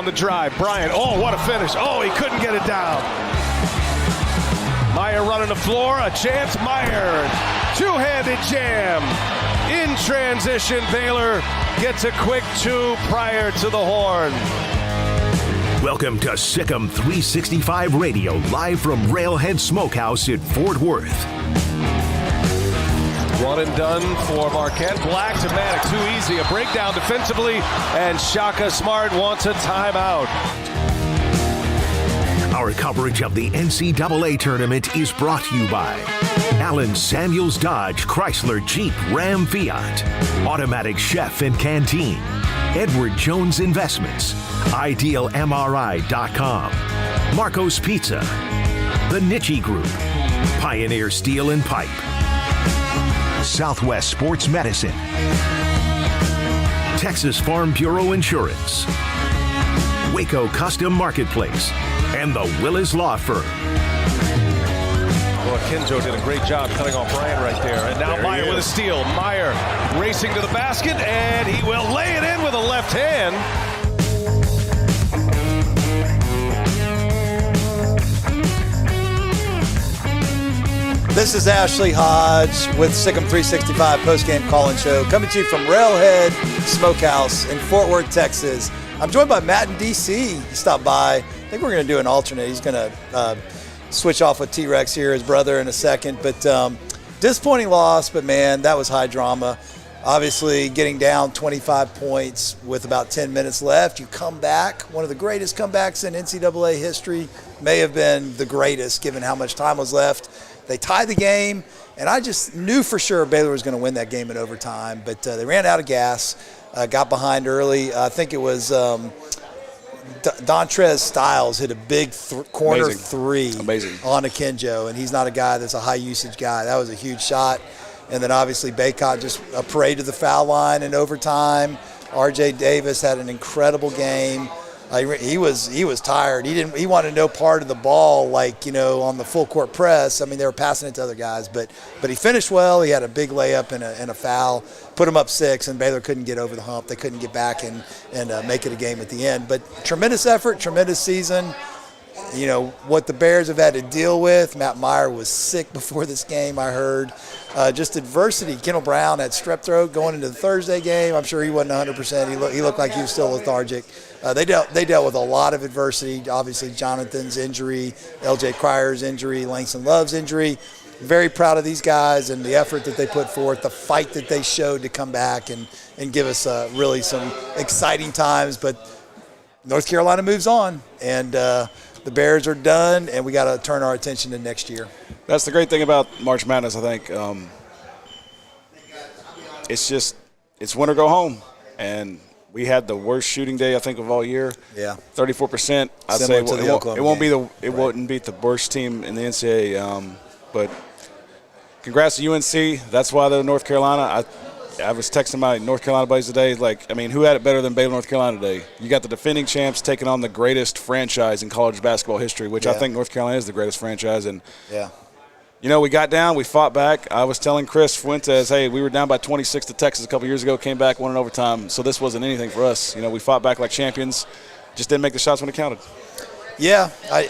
the drive. Bryant, oh, what a finish. Oh, he couldn't get it down. Meyer running the floor, a chance. Meyer, two-handed jam. In transition, Baylor gets a quick 2 prior to the horn. Welcome to Sick'em 365 Radio, live from Railhead Smokehouse in Fort Worth. One and done for Marquette. Black to Maddox, too easy. A breakdown defensively, and Shaka Smart wants a timeout. Our coverage of the NCAA tournament is brought to you by Allen Samuels Dodge Chrysler Jeep Ram Fiat, Automatic Chef and Canteen, Edward Jones Investments, IdealMRI.com, Marco's Pizza, The Nichi Group, Pioneer Steel and Pipe, Southwest Sports Medicine, Texas Farm Bureau Insurance, Waco Custom Marketplace, and the Willis Law Firm. Well, Kenjo did a great job cutting off Bryant right there. And now Meyer with a steal. Meyer racing to the basket, and he will lay it in with a left hand. This is Ashley Hodge with Sick'em 365 postgame call-in show, coming to you from Railhead Smokehouse in Fort Worth, Texas. I'm joined by Matt in D.C. He stopped by. I think we're going to do an alternate. He's going to switch off with T-Rex here, his brother, in a second. But disappointing loss, but, man, that was high drama. Obviously, getting down 25 points with about 10 minutes left. You come back. One of the greatest comebacks in NCAA history. May have been the greatest, given how much time was left. They tied the game, and I just knew for sure Baylor was going to win that game in overtime. But they ran out of gas, got behind early. I think it was Dontrez Styles hit a big corner three on Akinjo, and he's not a guy that's a high-usage guy. That was a huge shot. And then obviously Baycott just a parade to the foul line in overtime. R.J. Davis had an incredible game. He was tired. He wanted no part of the ball, like, you know, on the full court press. I mean, they were passing it to other guys, but he finished well. He had a big layup and a foul, put him up 6, and Baylor couldn't get over the hump. They couldn't get back and make it a game at the end. But tremendous effort, tremendous season. You know, what the Bears have had to deal with. Matt Meyer was sick before this game, I heard. Just adversity. Kendall Brown had strep throat going into the Thursday game. I'm sure he wasn't 100%. He looked like he was still lethargic. They dealt with a lot of adversity. Obviously, Jonathan's injury, L.J. Cryer's injury, Langston Love's injury. Very proud of these guys and the effort that they put forth, the fight that they showed to come back and give us really some exciting times. But North Carolina moves on, and the Bears are done, and we got to turn our attention to next year. That's the great thing about March Madness, I think. It's win or go home, and we had the worst shooting day, I think, of all year. Yeah, 34%. I'd say it wouldn't beat the worst team in the NCAA. But congrats to UNC. That's why they're North Carolina. I was texting my North Carolina buddies today. Like, I mean, who had it better than Baylor, North Carolina today? You got the defending champs taking on the greatest franchise in college basketball history, which I think North Carolina is the greatest franchise. And you know, we got down, we fought back. I was telling Chris Fuentes, hey, we were down by 26 to Texas a couple years ago, came back, won in overtime. So this wasn't anything for us. You know, we fought back like champions, just didn't make the shots when it counted. Yeah, I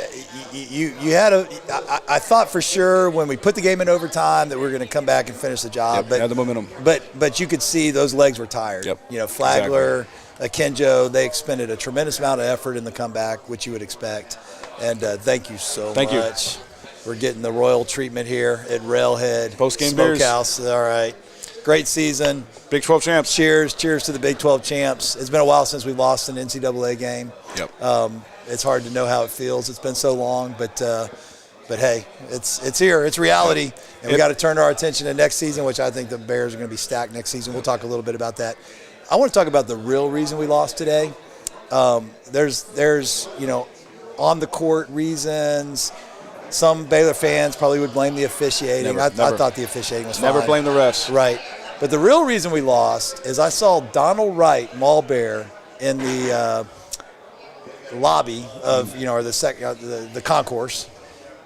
thought for sure when we put the game in overtime that we were going to come back and finish the job. But had the momentum. But you could see those legs were tired. Yep. You know, Flagler, Akinjo, they expended a tremendous amount of effort in the comeback, which you would expect. And thank you so much. We're getting the royal treatment here at Railhead Post-game Smokehouse. All right. Great season. Big 12 champs. Cheers to the Big 12 champs. It's been a while since we lost an NCAA game. Yep. It's hard to know how it feels. It's been so long, but hey, it's here. It's reality, and we got to turn our attention to next season, which I think the Bears are going to be stacked next season. We'll talk a little bit about that. I want to talk about the real reason we lost today. There's on the court reasons. Some Baylor fans probably would blame the officiating. I thought the officiating was fine. Never blame the refs. Right. But the real reason we lost is I saw Donald Wright, Mallbear, in the lobby of, or the concourse,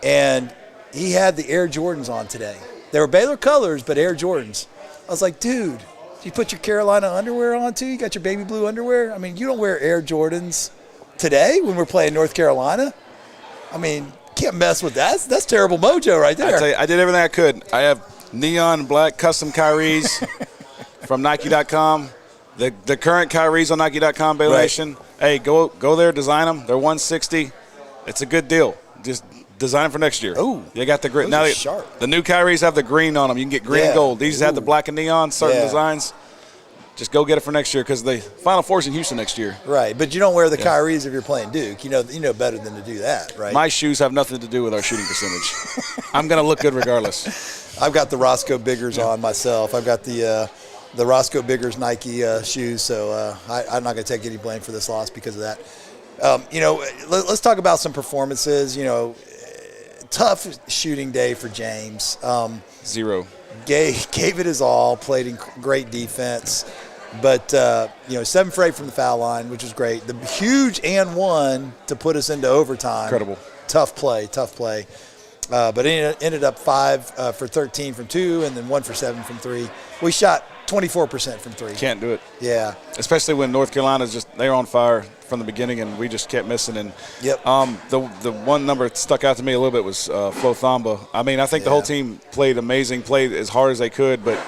and he had the Air Jordans on today. They were Baylor colors, but Air Jordans. I was like, dude, you put your Carolina underwear on too? You got your baby blue underwear? I mean, you don't wear Air Jordans today when we're playing North Carolina, I mean, can't mess with that. That's terrible mojo right there. I tell you, I did everything I could. I have neon black custom Kyries from Nike.com. The current Kyries on Nike.com, Baylor Nation. Hey, go there, design them. They're $160. It's a good deal. Just design them for next year. Ooh, you got the green. Now sharp. The new Kyries have the green on them. You can get green and gold. These have the black and neon, certain designs. Just go get it for next year because the Final Four's in Houston next year. Right, but you don't wear the Kyries if you're playing Duke. You know better than to do that, right? My shoes have nothing to do with our shooting percentage. I'm going to look good regardless. I've got the Roscoe Biggers on myself. I've got the Roscoe Biggers Nike shoes, so I'm not going to take any blame for this loss because of that. Let's talk about some performances. Tough shooting day for James. 0. Gave it his all, played in great defense. But, 7 for 8 from the foul line, which was great. The huge and one to put us into overtime. Incredible. Tough play. But it ended up 5 for 13 from 2 and then 1 for 7 from 3. We shot 24% from 3. Can't do it. Yeah. Especially when North Carolina's they're on fire from the beginning and we just kept missing. And the one number that stuck out to me a little bit was Flo Thamba. I mean, I think the whole team played amazing, played as hard as they could, but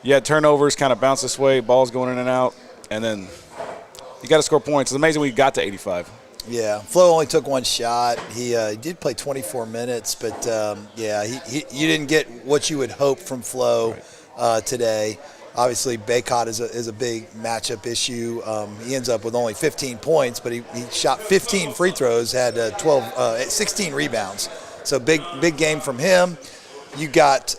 you had turnovers kind of bounce this way, balls going in and out, and then you got to score points. It's amazing we got to 85. Yeah, Flo only took 1 shot. He did play 24 minutes, but you didn't get what you would hope from Flo today. Obviously, Baycott is a big matchup issue. He ends up with only 15 points, but he shot 15 free throws, had 16 rebounds. So big game from him. You got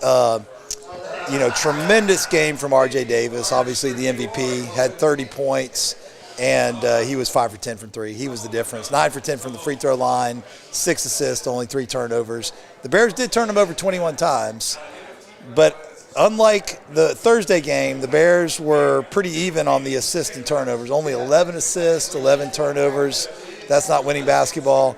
tremendous game from R.J. Davis. Obviously, the MVP had 30 points. And he was 5 for 10 from 3. He was the difference. 9 for 10 from the free throw line, 6 assists, only 3 turnovers. The Bears did turn him over 21 times, but unlike the Thursday game, the Bears were pretty even on the assists and turnovers. Only 11 assists, 11 turnovers. That's not winning basketball.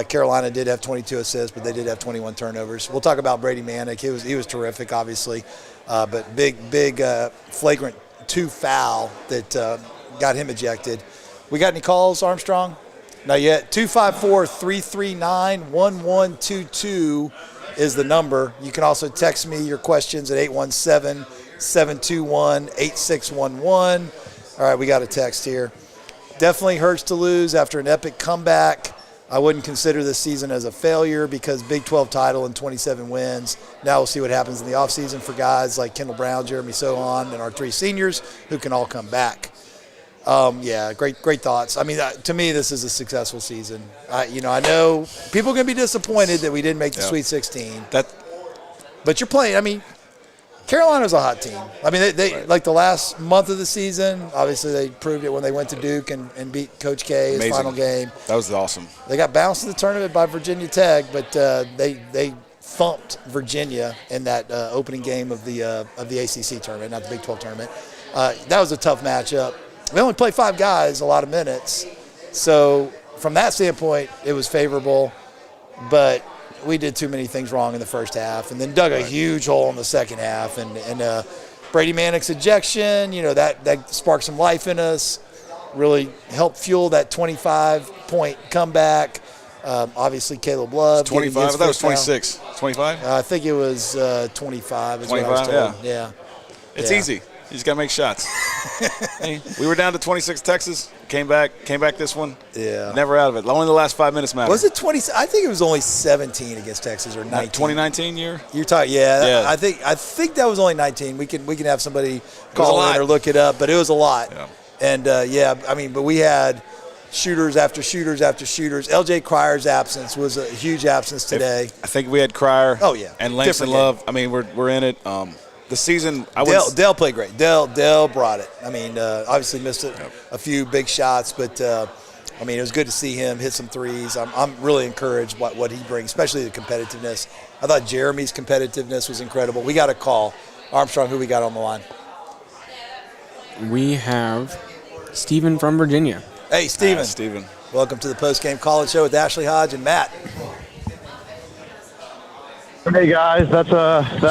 Carolina did have 22 assists, but they did have 21 turnovers. We'll talk about Brady Manick. He was terrific, obviously, but big flagrant 2 foul that got him ejected. We got any calls, Armstrong? Not yet. 254-339-1122 is the number. You can also text me your questions at 817-721-8611. All right, we got a text here. Definitely hurts to lose after an epic comeback. I wouldn't consider this season as a failure because Big 12 title and 27 wins. Now we'll see what happens in the offseason for guys like Kendall Brown, Jeremy Sohan, and our 3 seniors who can all come back. Great thoughts. I mean, to me, this is a successful season. I know people are going to be disappointed that we didn't make the Sweet 16. But you're playing. I mean, Carolina's a hot team. I mean, they like the last month of the season, obviously they proved it when they went to Duke and beat Coach K his final game. That was awesome. They got bounced in the tournament by Virginia Tech, but they thumped Virginia in that opening game of the ACC tournament, not the Big 12 tournament. That was a tough matchup. We only played 5 guys, a lot of minutes. So from that standpoint, it was favorable. But we did too many things wrong in the first half and then dug a huge hole in the second half. And Brady Manick's ejection, that sparked some life in us, really helped fuel that 25-point comeback. Obviously, Caleb Love. 25? I thought it was 26. 25? I think it was 25 is 25, what I was told. Yeah. It's easy. You just got to make shots. Hey, we were down to 26 Texas. Came back this one. Yeah. Never out of it. Only the last 5 minutes matter. Was it 20? I think it was only 17 against Texas or 19. 2019 year? You're talking, yeah. I think that was only 19. We can have somebody call in or look it up, but it was a lot. Yeah. And but we had shooters after shooters after shooters. LJ Cryer's absence was a huge absence today. I think we had Cryer. Oh yeah. And Langston Love. I mean, we're in it. The season, Dell played great. Dell brought it. I mean, obviously missed a few big shots, but it was good to see him hit some threes. I'm really encouraged by what he brings, especially the competitiveness. I thought Jeremy's competitiveness was incredible. We got a call. Armstrong, who we got on the line? We have Stephen from Virginia. Hey, Stephen. Stephen. Welcome to the Post-Game College Show with Ashley Hodge and Matt. Hey, guys. That's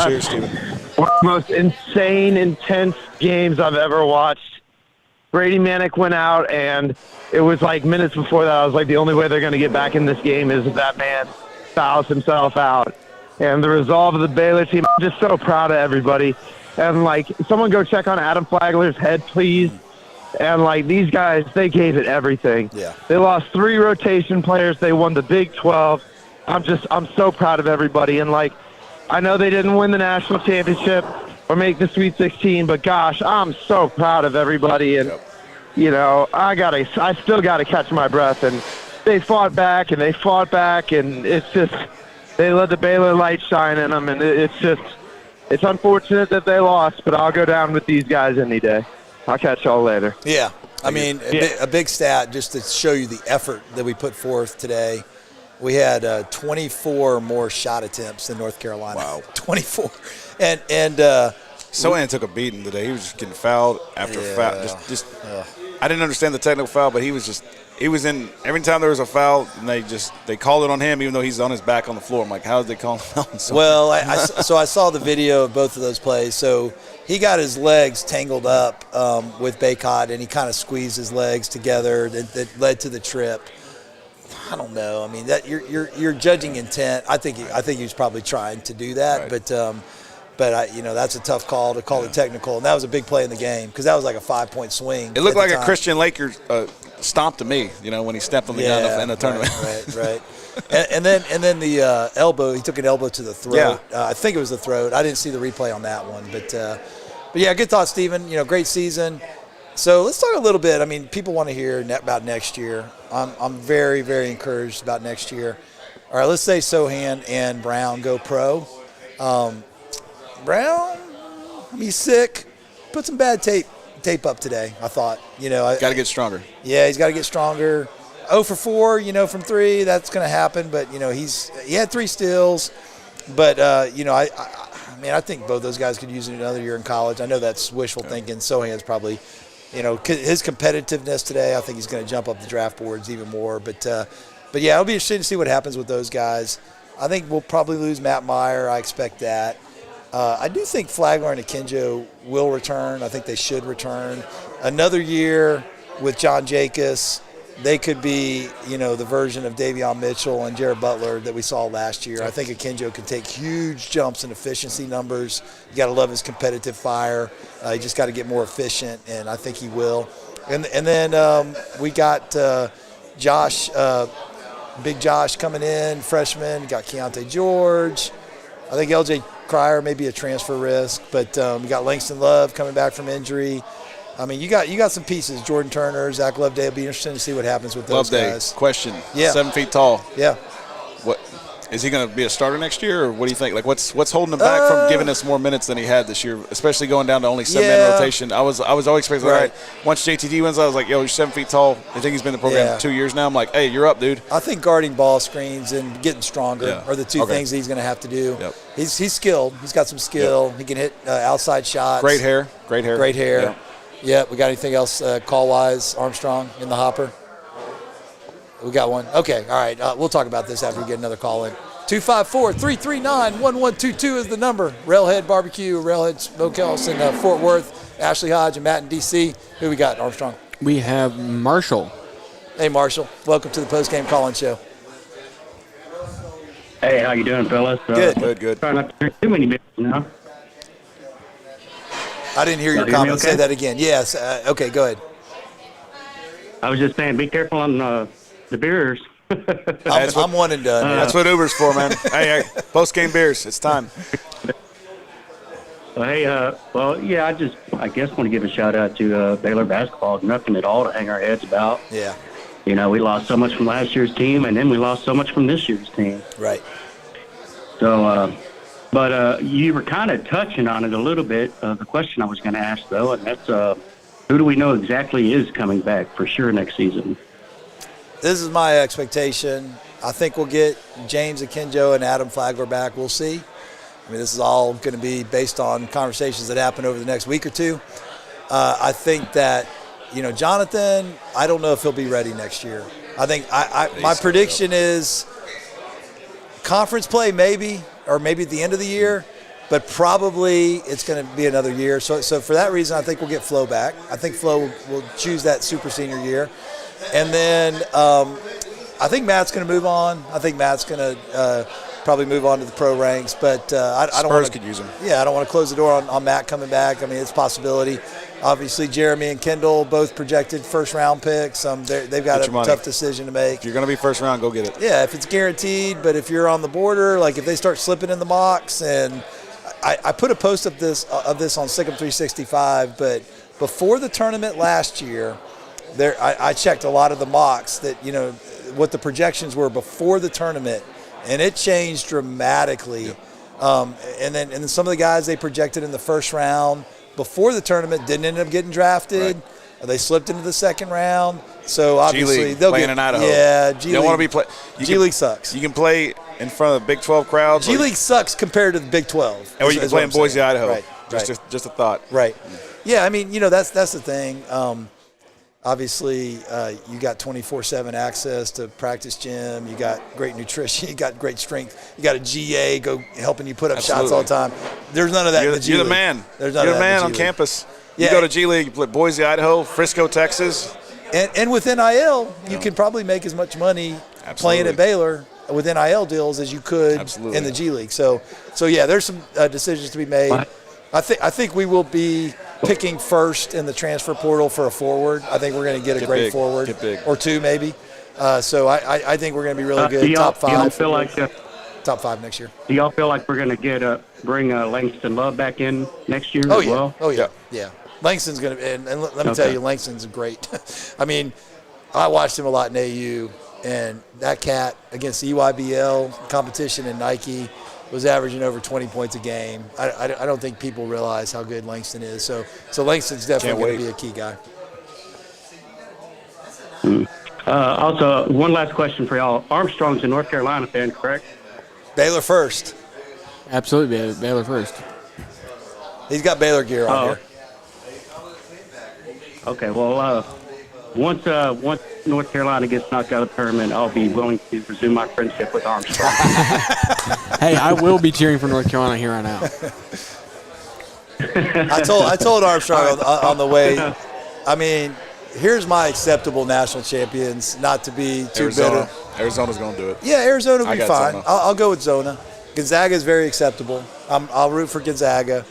Cheers, Stephen. one of the most insane, intense games I've ever watched. Brady Manick went out, and it was like minutes before that, I was like, the only way they're going to get back in this game is if that man fouls himself out. And the resolve of the Baylor team, I'm just so proud of everybody. And, like, someone go check on Adam Flagler's head, please. And, like, these guys, they gave it everything. Yeah. They lost 3 rotation players. They won the Big 12. I'm so proud of everybody. And, like, I know they didn't win the national championship or make the Sweet 16, but, gosh, I'm so proud of everybody. And, you know, I still got to catch my breath. And they fought back, and it's just they let the Baylor light shine in them. And it's unfortunate that they lost, but I'll go down with these guys any day. I'll catch y'all later. Yeah. I mean, a big stat just to show you the effort that we put forth today. We had 24 more shot attempts than North Carolina. Wow. 24. And Sohan took a beating today. He was just getting fouled after foul. I didn't understand the technical foul, but he was in every time there was a foul, and they called it on him, even though he's on his back on the floor. I'm like, how did they call him out? Well, so I saw the video of both of those plays. So he got his legs tangled up with Baycott, and he kind of squeezed his legs together. That led to the trip. I don't know. I mean, that you're judging intent. I think he was probably trying to do that, right. But that's a tough call to call it technical, and that was a big play in the game because that was like a 5-point swing. It looked like a Christian Laker stomp to me, when he stepped on the ground in the tournament. Right. and then the elbow. He took an elbow to the throat. Yeah. I think it was the throat. I didn't see the replay on that one, but yeah, good thought, Stephen. Great season. So let's talk a little bit. I mean, people want to hear about next year. I'm very, very encouraged about next year. All right, let's say Sohan and Brown go pro. Brown, he's sick. Put some bad tape up today, I thought. Got to get stronger. Yeah, he's got to get stronger. 0 for 4, from 3, that's going to happen. But, he had 3 steals. But, I think both those guys could use it another year in college. I know that's wishful thinking. Sohan's probably, his competitiveness today, I think he's going to jump up the draft boards even more. But yeah, it'll be interesting to see what happens with those guys. I think we'll probably lose Matt Meyer. I expect that. I do think Flagler and Akinjo will return. I think they should return. Another year with John Jacobs, they could be, the version of Davion Mitchell and Jared Butler that we saw last year. I think Akinjo can take huge jumps in efficiency numbers. You got to love his competitive fire. You just got to get more efficient, and I think he will. And then we got Josh, Big Josh coming in, freshman. You got Keontae George. I think LJ Cryer may be a transfer risk, but you got Langston Love coming back from injury. I mean, you got some pieces. Jordan Turner, Zach Loveday. It'll be interesting to see what happens with those guys. Question. Yeah. 7 feet tall. Yeah. What is he going to be a starter next year, or what do you think? Like, what's holding him back from giving us more minutes than he had this year, especially going down to only 7-man rotation? I was always expecting, all right, once JTT wins, I was like, yo, you're 7 feet tall. I think he's been in the program 2 years now. I'm like, hey, you're up, dude. I think guarding ball screens and getting stronger are the two things that he's going to have to do. Yep. He's skilled. He's got some skill. Yep. He can hit outside shots. Great hair. Yep. Yeah, we got anything else call-wise, Armstrong, in the hopper? We got one. Okay, all right. We'll talk about this after we get another call in. 254-339-1122 is the number. Railhead Barbecue, Railhead Smokehouse in Fort Worth. Ashley Hodge and Matt in D.C. Who we got, Armstrong? We have Marshall. Hey, Marshall. Welcome to the post-game call-in show. Hey, how you doing, fellas? Good. Trying not to drink too many beers now. I didn't hear your comment. Okay? Say that again. Yes. Okay, go ahead. I was just saying, be careful on the beers. I'm one and done. That's what Uber's for, man. hey, post-game beers. It's time. I guess want to give a shout-out to Baylor basketball. Nothing at all to hang our heads about. Yeah. We lost so much from last year's team, and then we lost so much from this year's team. Right. So, but you were kind of touching on it a little bit. The question I was going to ask, though, and that's who do we know exactly is coming back for sure next season? This is my expectation. I think we'll get James Akinjo and Adam Flagler back. We'll see. I mean, this is all going to be based on conversations that happen over the next week or two. I think that, Jonathan, I don't know if he'll be ready next year. I think my prediction is conference play maybe, or maybe at the end of the year. but probably it's going to be another year. So for that reason, I think we'll get Flo back. I think Flo will choose that super senior year. And then I think Matt's going to move on. I think Matt's going to probably move on to the pro ranks. But I don't want to could use him. Yeah, I don't want to close the door on Matt coming back. I mean, it's a possibility. Obviously, Jeremy and Kendall both projected first-round picks. They've got a tough decision to make. If you're going to be first round, go get it. Yeah, if it's guaranteed. But if you're on the border, like if they start slipping in the mocks, and I put a post of this on Sick'em 365, but before the tournament last year, I checked a lot of the mocks that, what the projections were before the tournament, and it changed dramatically. Yeah. And then some of the guys they projected in the first round before the tournament didn't end up getting drafted. Right. They slipped into the second round. So obviously they'll playing in Idaho. Yeah, G League. You don't want to be G League sucks. You can play in front of the Big 12 crowds. G League sucks compared to the Big 12. Or you can play in Boise, Idaho. Right. Just a thought. Right. Yeah, I mean, that's the thing. Obviously, you got 24/7 access to practice gym. You got great nutrition. You got great strength. You got a GA helping you put up shots all the time. There's none of that in the G League. You're the man. There's none you're of that the man in the on G campus. Yeah. You go to G League, you play Boise, Idaho, Frisco, Texas. And with NIL, you can probably make as much money playing at Baylor with NIL deals as you could in the G League. So yeah, there's some decisions to be made. I think we will be picking first in the transfer portal for a forward. I think we're going to get a great forward or two maybe. So I think we're going to be really good. Top 5. Do y'all feel like top 5 next year? Do y'all feel like we're going to bring Langston Love back in next year as well? Oh yeah. Langston's going to, and let me tell you, Langston's great. I mean, I watched him a lot in AU, and that cat against the EYBL competition in Nike was averaging over 20 points a game. I don't think people realize how good Langston is. So Langston's definitely going to be a key guy. Also, one last question for y'all. Armstrong's a North Carolina fan, correct? Baylor first. Absolutely, Baylor first. He's got Baylor gear on here. Okay, well, once North Carolina gets knocked out of the tournament, I'll be willing to resume my friendship with Armstrong. Hey, I will be cheering for North Carolina here on out. I told Armstrong on the way. I mean, here's my acceptable national champions. Not to be too bitter. Arizona's going to do it. Yeah, Arizona will be fine. I'll go with Zona. Gonzaga is very acceptable. I'll root for Gonzaga.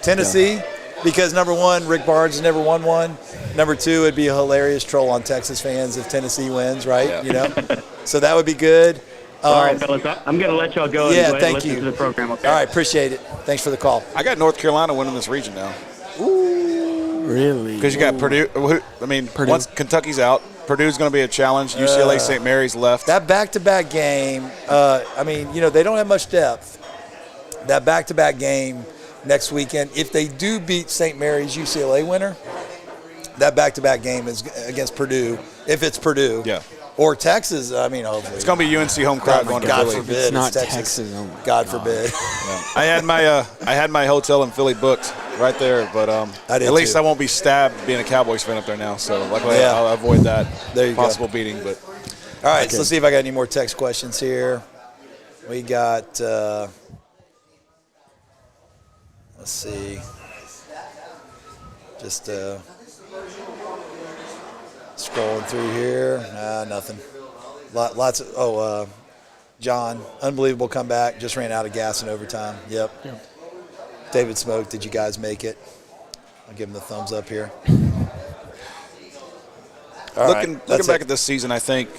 Tennessee. Yeah. Because, number one, Rick Barnes has never won one. Number two, it'd be a hilarious troll on Texas fans if Tennessee wins, right? Yeah. So that would be good. All right, fellas, I'm going to let y'all go. Yeah, thank you. To the program, okay? All right, appreciate it. Thanks for the call. I got North Carolina winning this region now. Ooh. Really? Because you got Purdue. Purdue. Once Kentucky's out, Purdue's going to be a challenge. UCLA, St. Mary's left. That back-to-back game, they don't have much depth. That back-to-back game next weekend, if they do beat St. Mary's UCLA winner, that back-to-back game is against Purdue, if it's Purdue. Yeah. Or Texas, hopefully. It's going to be UNC home crowd going to Philly. God forbid. It's not Texas. Oh God forbid. Yeah. I had my hotel in Philly booked right there, but at least I won't be stabbed being a Cowboys fan up there now. So luckily I'll avoid that possible beating. But all right, so let's see if I got any more text questions here. We got let's see. Just scrolling through here. Nothing. Lots of John, unbelievable comeback. Just ran out of gas in overtime. Yep. David Smoak, did you guys make it? I'll give him the thumbs up here. Looking back at this season, I think,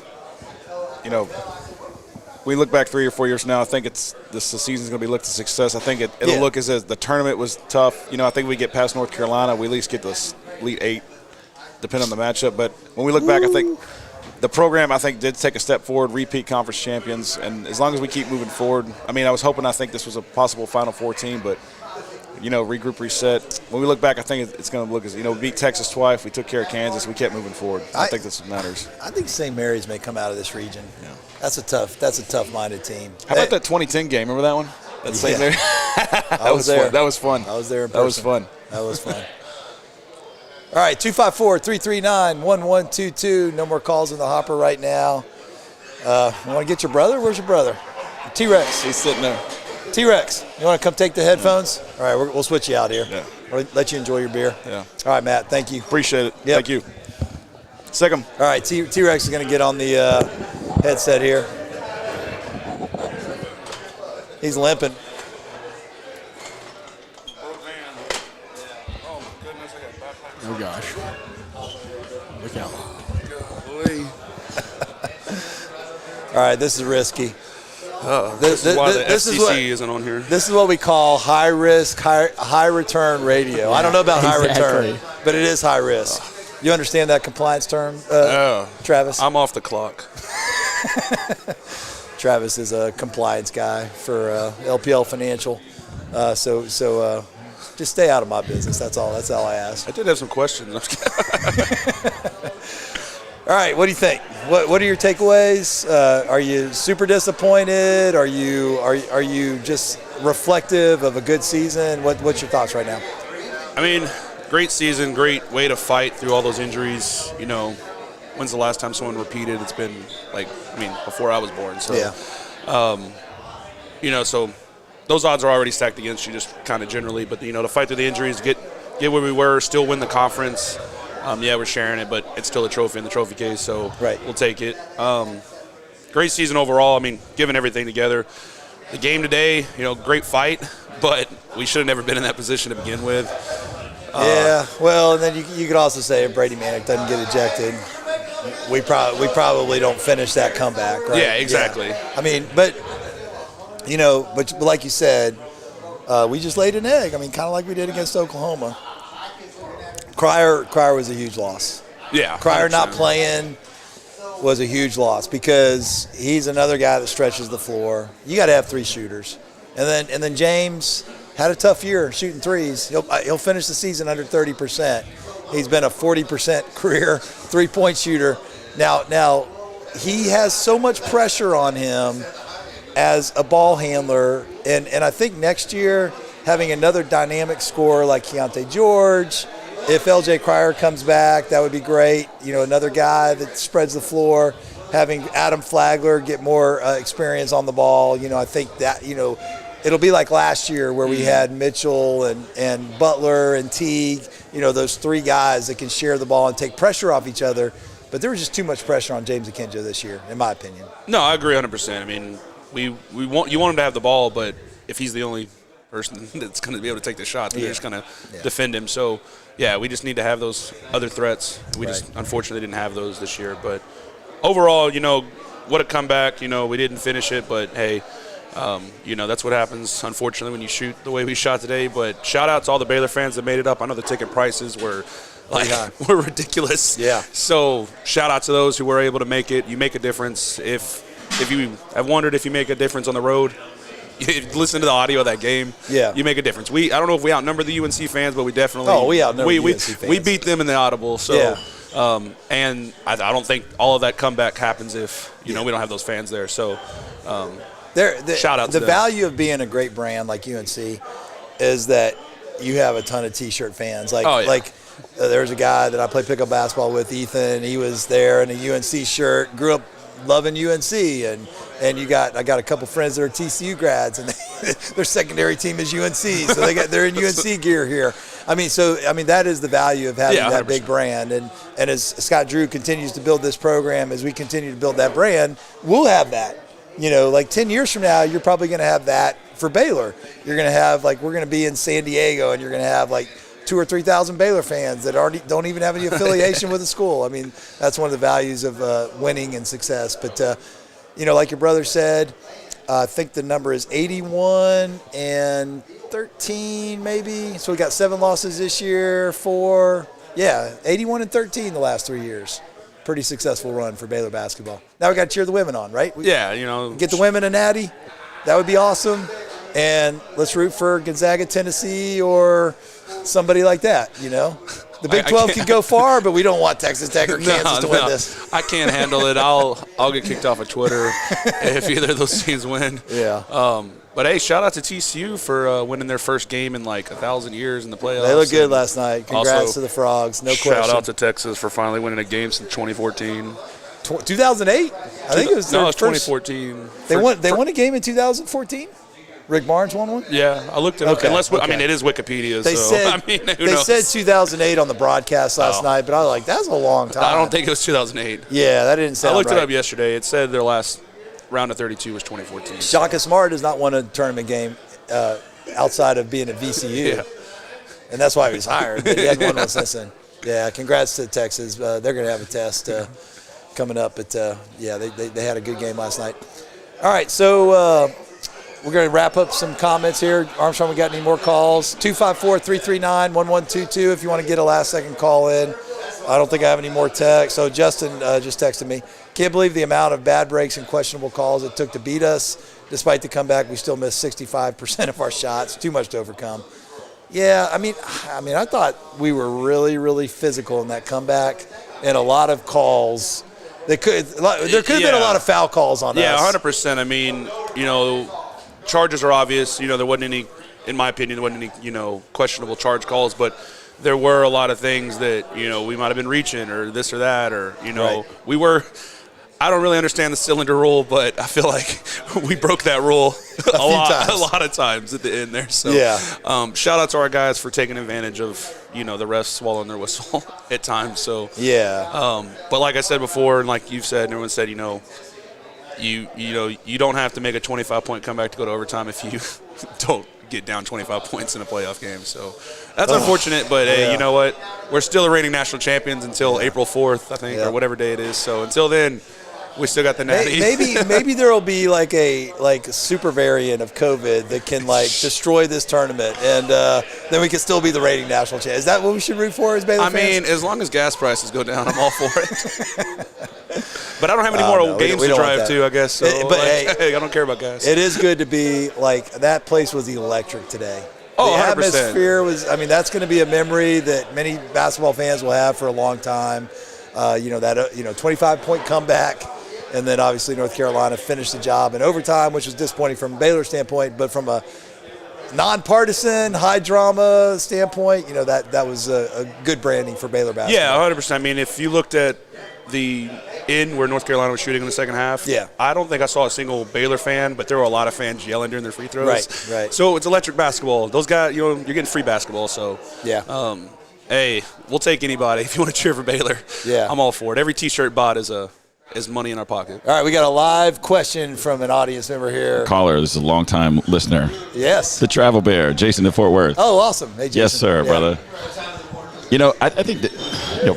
we look back 3 or 4 years now. I think the season's going to be looked at success. I think it'll look as the tournament was tough. I think we get past North Carolina, we at least get the Elite 8, depending on the matchup. But when we look back, I think the program, did take a step forward, repeat conference champions. And as long as we keep moving forward, I think this was a possible Final Four team, but, regroup, reset. When we look back, I think it's going to look as, we beat Texas twice, we took care of Kansas, we kept moving forward. I think this matters. I think St. Mary's may come out of this region. Yeah. That's a tough-minded team. How about that 2010 game? Remember that one? That's St. Mary. I was there. That was fun. I was there in person. That was fun. That was fun. All right, 254-339-1122. No more calls in the hopper right now. You want to get your brother? Where's your brother? T-Rex. He's sitting there. T-Rex, you want to come take the headphones? All right, we'll switch you out here. Yeah. We'll let you enjoy your beer. Yeah. All right, Matt, thank you. Appreciate it. Yep. Thank you. Sick 'em. All right, T-Rex is going to get on the headset here. He's limping. Oh, gosh. Look out. All right, this is risky. This is why the FCC isn't on here. This is what we call high risk, high return radio. I don't know about high return, but it is high risk. You understand that compliance term, Travis? I'm off the clock. Travis is a compliance guy for LPL Financial, so just stay out of my business. That's all I ask. I did have some questions. All right, what do you think? What are your takeaways? Are you super disappointed? Are you just reflective of a good season? What's your thoughts right now? I mean, great season, great way to fight through all those injuries. You know, when's the last time someone repeated? It's been before I was born. So, yeah. You know, so those odds are already stacked against you, just kind of generally. But to fight through the injuries, get where we were, still win the conference. Yeah, we're sharing it, but it's still a trophy in the trophy case, so We'll take it. Great season overall. I mean, given everything together. The game today, great fight, but we should have never been in that position to begin with. Yeah, well, and then you could also say if Brady Manick doesn't get ejected, we probably don't finish that comeback, right? Yeah, exactly. Yeah. I mean, but like you said, we just laid an egg. I mean, kind of like we did against Oklahoma. Cryer was a huge loss. Yeah. Cryer not playing was a huge loss because he's another guy that stretches the floor. You got to have three shooters. And then James had a tough year shooting threes. He'll finish the season under 30%. He's been a 40% career three-point shooter. Now he has so much pressure on him as a ball handler, and I think next year having another dynamic scorer like Keontae George, if LJ Cryer comes back, that would be great. Another guy that spreads the floor. Having Adam Flagler get more experience on the ball. I think that, it'll be like last year where we had Mitchell and Butler and Teague, those three guys that can share the ball and take pressure off each other. But there was just too much pressure on James Akinjo this year, in my opinion. No, I agree 100%. I mean, you want him to have the ball, but if he's the only person that's going to be able to take the shot, they're just going to defend him. So, yeah, we just need to have those other threats. We just unfortunately didn't have those this year. But overall, what a comeback. We didn't finish it, but hey, that's what happens, unfortunately, when you shoot the way we shot today. But shout out to all the Baylor fans that made it up. I know the ticket prices were were ridiculous. Yeah. So shout out to those who were able to make it. You make a difference. If you have wondered if you make a difference on the road, listen to the audio of that game. Yeah. You make a difference. I don't know if we outnumber the UNC fans, but we definitely we outnumber the UNC fans. We beat them in the audible. So yeah. And I don't think all of that comeback happens if we don't have those fans there. So shout out to them. The value of being a great brand like UNC is that you have a ton of T-shirt fans. There's a guy that I play pickup basketball with, Ethan. He was there in a UNC shirt. Grew up loving UNC, and I got a couple friends that are TCU grads, and their secondary team is UNC, so they're in UNC gear here. I mean, that is the value of having that 100%. Big brand, and as Scott Drew continues to build this program, as we continue to build that brand, we'll have that. 10 years from now, you're probably going to have that for Baylor. You're going to have we're going to be in San Diego, and you're going to have 2,000 or 3,000 Baylor fans that already don't even have any affiliation with the school. I mean, that's one of the values of winning and success. But, like your brother said, I think the number is 81-13 maybe. So we got 7 losses this year, 4. Yeah, 81-13 the last 3 years. Pretty successful run for Baylor basketball. Now we got to cheer the women on, right? Get the women a natty. That would be awesome. And let's root for Gonzaga, Tennessee, or somebody like that, The Big 12 can go far, but we don't want Texas Tech or Kansas to win this. I can't handle it. I'll get kicked off of Twitter if either of those teams win. Yeah. But, hey, shout out to TCU for winning their first game in 1,000 years in the playoffs. They looked good last night. Congrats to the Frogs. No question. Shout out to Texas for finally winning a game since 2014. 2008? I think it was their 2014. They won a game in 2014? Rick Barnes won one? Yeah, I looked it up. Okay, I mean, it is Wikipedia. They said, who knows? said 2008 on the broadcast last night, but I was like, that's a long time. I don't think it was 2008. Yeah, that didn't sound right. I looked it up yesterday. It said their last round of 32 was 2014. Shaka Smart has not won a tournament game outside of being at VCU. Yeah. And that's why he was hired. But he hadn't won one since then. Yeah, congrats to Texas. They're going to have a test coming up. But, they had a good game last night. All right, so we're going to wrap up some comments here. Armstrong, we got any more calls? 254-339-1122 if you want to get a last-second call in. I don't think I have any more texts. So Justin just texted me. Can't believe the amount of bad breaks and questionable calls it took to beat us. Despite the comeback, we still missed 65% of our shots. Too much to overcome. Yeah, I mean, I thought we were really, really physical in that comeback, and a lot of calls. There could have been a lot of foul calls on us. Yeah, 100%. I mean, charges are obvious. There wasn't any, in my opinion, questionable charge calls, but there were a lot of things that, we might have been reaching or this or that or, right. We were – I don't really understand the cylinder rule, but I feel like we broke that rule a lot of times at the end there. So, shout out to our guys for taking advantage of, the refs swallowing their whistle at times. So, but like I said before, and like you've said, and everyone said, you don't have to make a 25-point comeback to go to overtime if you don't get down 25 points in a playoff game. So that's unfortunate, but hey, you know what? We're still the reigning national champions until April 4th, I think, or whatever day it is. So until then, we still got the natty. Maybe there will be like a super variant of COVID that can destroy this tournament, and then we can still be the reigning national champ. Is that what we should root for as Baylor fans? I mean, as long as gas prices go down, I'm all for it. But I don't have any more games to drive to, I guess. So hey, I don't care about gas. It is good to be that place was electric today. Oh, the 100%. Atmosphere was. I mean, that's going to be a memory that many basketball fans will have for a long time. 25-point comeback. And then obviously North Carolina finished the job in overtime, which was disappointing from a Baylor standpoint, but from a nonpartisan, high drama standpoint, that was a good branding for Baylor basketball. Yeah, 100%. I mean, if you looked at the end where North Carolina was shooting in the second half, I don't think I saw a single Baylor fan, but there were a lot of fans yelling during their free throws. Right. So it's electric basketball. Those guys, you're getting free basketball. So hey, we'll take anybody if you want to cheer for Baylor. Yeah, I'm all for it. Every T-shirt bought is money in our pocket. All right, we got a live question from an audience member here. Caller, this is a long-time listener. Yes. The Travel Bear, Jason in Fort Worth. Oh, awesome. Hey, Jason. Yes, sir, brother. I think that,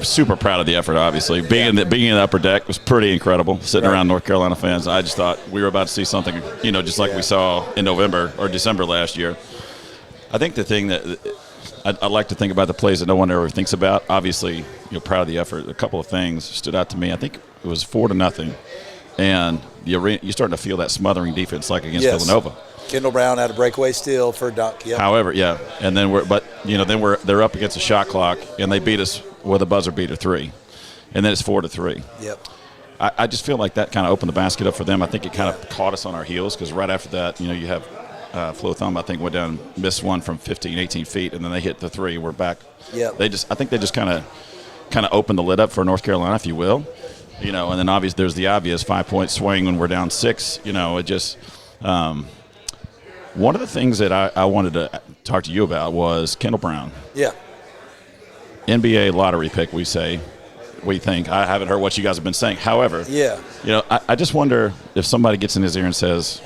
super proud of the effort, obviously. Being in the upper deck was pretty incredible, sitting around North Carolina fans. I just thought we were about to see something, just like we saw in November or December last year. I think the thing that I like to think about the plays that no one ever thinks about. Obviously, proud of the effort. A couple of things stood out to me. I think it was 4-0, and you're starting to feel that smothering defense like against Villanova. Kendall Brown had a breakaway steal for a dunk. Yep. However, and then they're up against a shot clock, and they beat us with a buzzer beater 3, and then it's 4-3. Yep. I just feel like that kind of opened the basket up for them. I think it kind of caught us on our heels because right after that, you have Flo Thumb, I think, went down, missed one from 15, 18 feet, and then they hit the 3. We're back. Yeah. I think they just kind of opened the lid up for North Carolina, if you will. And then obviously there's the obvious 5-point swing when we're down 6. It just one of the things that I wanted to talk to you about was Kendall Brown. Yeah. NBA lottery pick, we think. I haven't heard what you guys have been saying. However, I just wonder if somebody gets in his ear and says,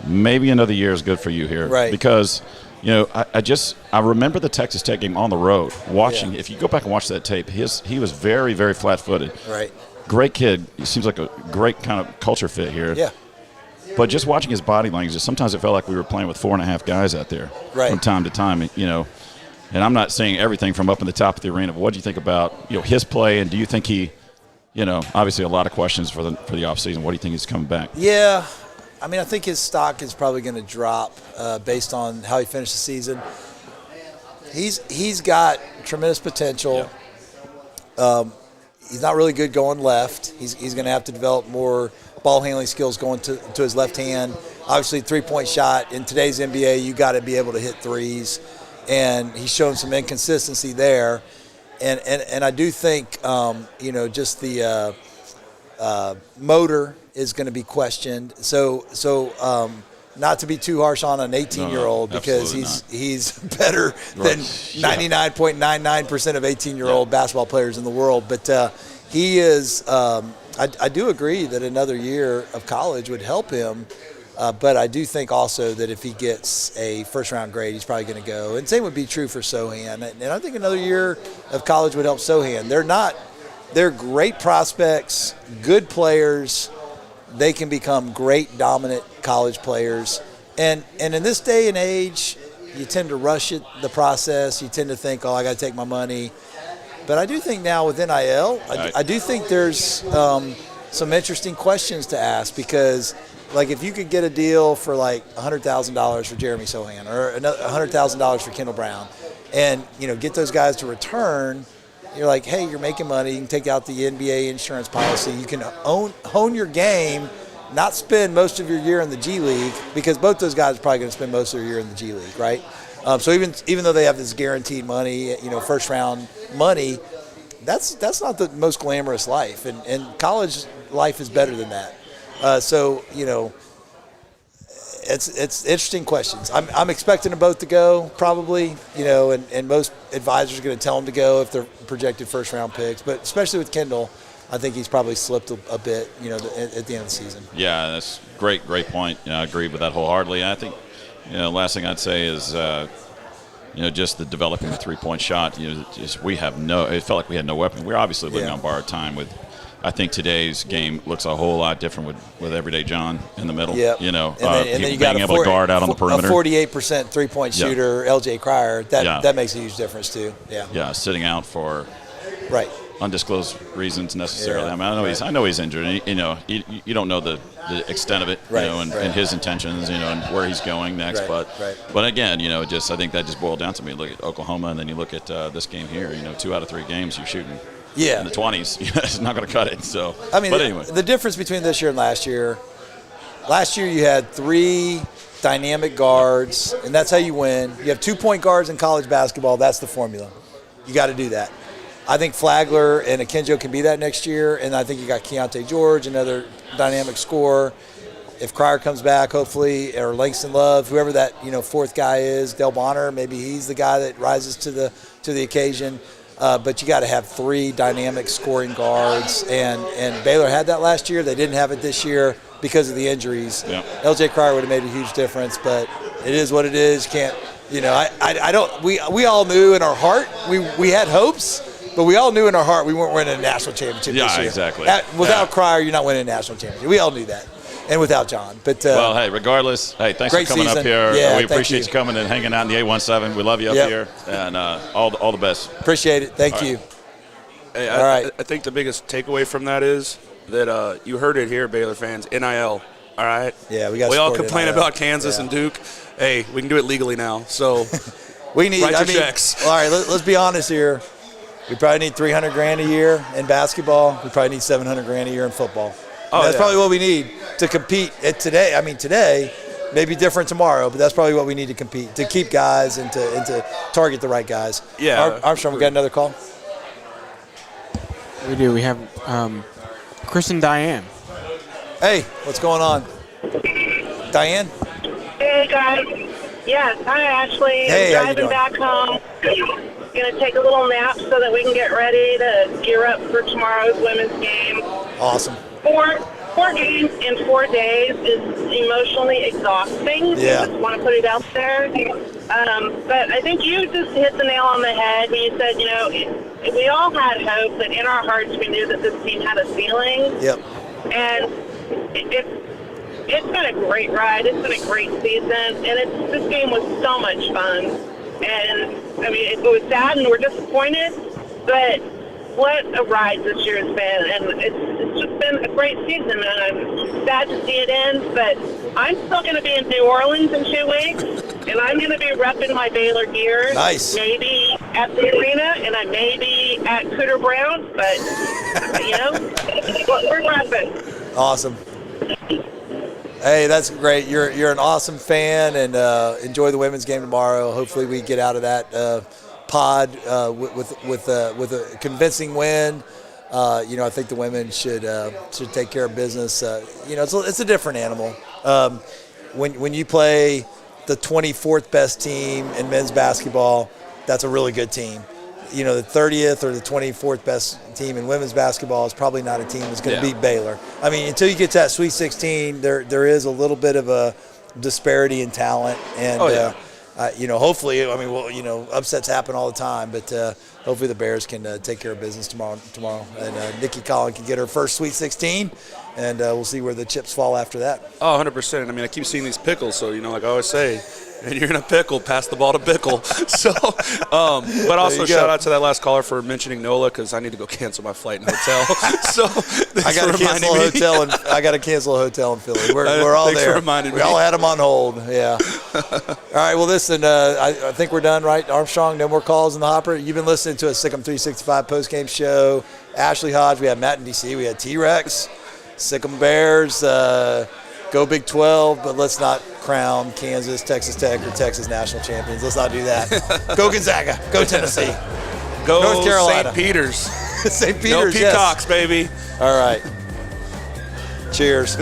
maybe another year is good for you here. Right. Because, I remember the Texas Tech game on the road. Watching, if you go back and watch that tape, he was very, very flat-footed. Right. Great kid. He seems like a great kind of culture fit here. Yeah. But just watching his body language, sometimes it felt like we were playing with 4.5 guys out there from time to time. And I'm not saying everything from up in the top of the arena, but what do you think about his play, and do you think he, obviously a lot of questions for the offseason. What do you think he's coming back? Yeah. I mean, I think his stock is probably going to drop based on how he finished the season. He's got tremendous potential. Yeah. He's not really good going left. He's going to have to develop more ball handling skills going to his left hand. Obviously, 3-point shot. In today's NBA, you got to be able to hit threes. And he's shown some inconsistency there. And I do think, just the motor is going to be questioned. So not to be too harsh on an 18-year-old because he's better than 99.99% of 18-year-old basketball players in the world. But he is. I do agree that another year of college would help him. But I do think also that if he gets a first-round grade, he's probably going to go. And same would be true for Sohan. And I think another year of college would help Sohan. They're great prospects, good players. They can become great, dominant college players. And in this day and age, you tend to rush the process. You tend to think, I got to take my money. But I do think now with NIL, I do think there's some interesting questions to ask because – like if you could get a deal for like $100,000 for Jeremy Sohan or $100,000 for Kendall Brown and, get those guys to return, you're like, hey, you're making money. You can take out the NBA insurance policy. You can hone your game, not spend most of your year in the G League because both those guys are probably going to spend most of their year in the G League, right? So even though they have this guaranteed money, first round money, that's not the most glamorous life. And college life is better than that. It's interesting questions. I'm expecting them both to go probably, and most advisors are going to tell them to go if they're projected first-round picks. But especially with Kendall, I think he's probably slipped a bit, at the end of the season. Yeah, that's great point. I agree with that wholeheartedly. And I think, last thing I'd say is, just the developing the three-point shot. It felt like we had no weapon. We're obviously living on borrowed time with. I think today's game looks a whole lot different with everyday John in the middle. Yep. And then you got being able to guard out on the perimeter. A 48% three-point shooter, LJ Cryer, that makes a huge difference too. Yeah. Yeah, sitting out for undisclosed reasons necessarily. Yeah. I mean, I know he's injured. And, you don't know the extent of it, and his intentions, and where he's going next. But again, I think that just boiled down to me. Look at Oklahoma, and then you look at this game here. 2 out of 3 games you're shooting. Yeah. In the 20s, it's not going to cut it. So, but anyway, the difference between this year and last year you had 3 dynamic guards, and that's how you win. You have 2-point guards in college basketball. That's the formula. You got to do that. I think Flagler and Akinjo can be that next year, and I think you got Keontae George, another dynamic scorer. If Cryer comes back, hopefully, or Langston Love, whoever that 4th guy is, Del Bonner, maybe he's the guy that rises to the occasion. But you got to have 3 dynamic scoring guards, and Baylor had that last year. They didn't have it this year because of the injuries. Yeah. LJ Cryer would have made a huge difference, but it is what it is. You can't, I don't. We all knew in our heart we had hopes, but we all knew in our heart we weren't winning a national championship this year. Yeah, exactly. Without Cryer, you're not winning a national championship. We all knew that. And without John. But well, hey, regardless, thanks for coming up here. Yeah, we appreciate you coming and hanging out in the 817. We love you up here, and all the best. Appreciate it. Thank you. Hey, I think the biggest takeaway from that is that you heard it here, Baylor fans. NIL. All right. Yeah, we all complain about Kansas and Duke. Hey, we can do it legally now. So we need. Write your checks. All right, let's be honest here. We probably need $300,000 a year in basketball. We probably need $700,000 a year in football. That's probably what we need to compete today. I mean, today may be different tomorrow, but that's probably what we need to compete, to keep guys and to target the right guys. Yeah. Armstrong, we got another call? We do. We have Chris and Diane. Hey, what's going on? Diane? Hey, guys. Yes, hi, Ashley. Hey, I'm driving back home. Going to take a little nap so that we can get ready to gear up for tomorrow's women's game. Awesome. 4 games in 4 days is emotionally exhausting. Yeah. I just want to put it out there. But I think you just hit the nail on the head when you said, we all had hope, but in our hearts we knew that this team had a ceiling. Yep. And it's been a great ride. It's been a great season. And this game was so much fun. And, I mean, it was sad and we're disappointed, but what a ride this year has been, and it's just been a great season, and I'm sad to see it end, but I'm still going to be in New Orleans in 2 weeks, and I'm going to be repping my Baylor gear. Nice. Maybe at the arena, and I may be at Cooter Brown, but, we're repping. Awesome. Hey, that's great. You're an awesome fan, and enjoy the women's game tomorrow. Hopefully we get out of that pod with a convincing win. I think the women should take care of business. It's a different animal. when you play the 24th best team in men's basketball, that's a really good team. You know, the 30th or the 24th best team in women's basketball is probably not a team that's going to beat Baylor. I mean, until you get to that Sweet 16, there is a little bit of a disparity in talent. And, you know, hopefully, I mean, well, you know, upsets happen all the time, but hopefully the Bears can take care of business tomorrow. And Nikki Collin can get her first Sweet 16, and we'll see where the chips fall after that. Oh, 100%. I mean, I keep seeing these pickles, so, you know, like I always say, and you're in a pickle, pass the ball to Pickle. So, but also shout out to that last caller for mentioning NOLA, because I need to go cancel my flight and hotel. So I got to cancel a hotel, and I got to cancel a hotel in Philly. We're all there. We all had them on hold. Yeah. All right. Well, listen. I think we're done, right? Armstrong. No more calls in the hopper. You've been listening to a Sick'em 365 postgame show. Ashley Hodge. We had Matt in DC. We had T-Rex. Sick'em Bears. Go Big 12, but let's not crown Kansas, Texas Tech, or Texas national champions. Let's not do that. Go Gonzaga. Go Tennessee. Go North Carolina. St. Peter's. St. Peter's, no Peacocks, baby. All right. Cheers.